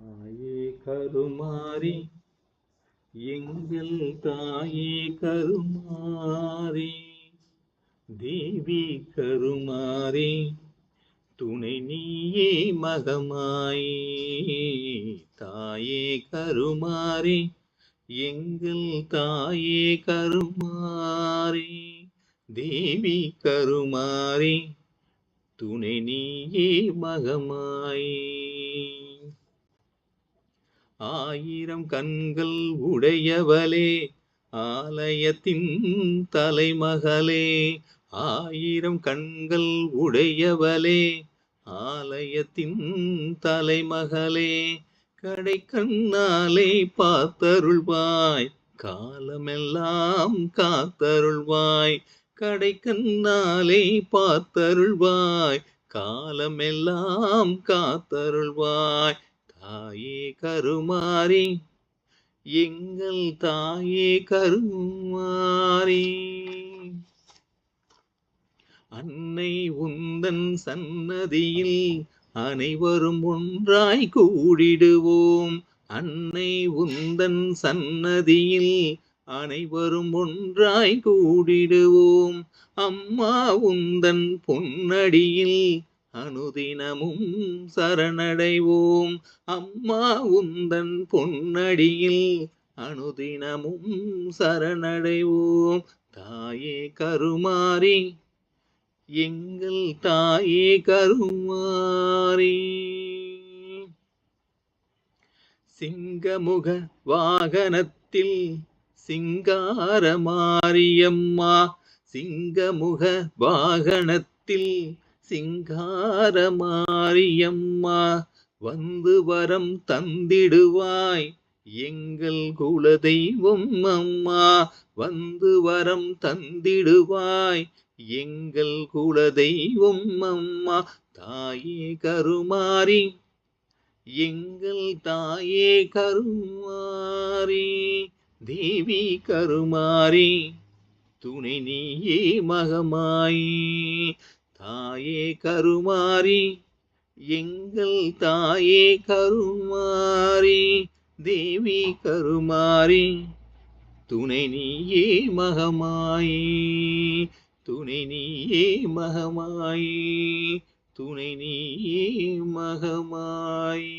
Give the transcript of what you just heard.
தாயே கருமாரி எங்கள் தாயே கருமாரி தேவி கருமாரி துணை நீயே மகமாயி தாயே கருமாரி எங்கள் தாயே கருமாரி தேவி கருமாரி துணை நீயே மகமாயி ஆயிரம் கண்கள் உடையவளே ஆலயத்தின் தலைமகளே ஆயிரம் கண்கள் உடையவளே ஆலயத்தின் தலைமகளே கடை கண்ணாலே பார்த்தருள்வாய் காலமெல்லாம் காத்தருள்வாய் கடை கண்ணாலே பார்த்தருள்வாய் காலமெல்லாம் காத்தருள்வாய் தாயே கருமாரி எங்கள் தாயே கருமாரி அன்னை உந்தன் சன்னதியில் அனைவரும் ஒன்றாய் கூடிடுவோம் அன்னை உந்தன் சன்னதியில் அனைவரும் ஒன்றாய் கூடிடுவோம் அம்மா உந்தன் பொன்னடியில் அனுதினமும் சரணடைவோம் அம்மா உந்தன் பொன்னடியில் அனுதினமும் சரணடைவோம் தாயே கருமாரி எங்கள் தாயே கருமாரி சிங்கமுக வாகனத்தில் சிங்கார மாரியம்மா சிங்கமுக வாகனத்தில் சிங்கார மாரியம்மா வந்து வரம் தந்திடுவாய் எங்கள் குலதெய்வம் அம்மா வந்து வரம் தந்திடுவாய் எங்கள் குலதெய்வம் அம்மா தாயே கருமாரி எங்கள் தாயே கருமாரி தேவி கருமாரி துணை நீயே மகமாயி தாயே கருமாரி எங்கள் தாயே கருமாரி தேவி கருமாரி துணை நீயே மகமாயி துணை நீயே மகமாயி துணை நீயே மகமாயி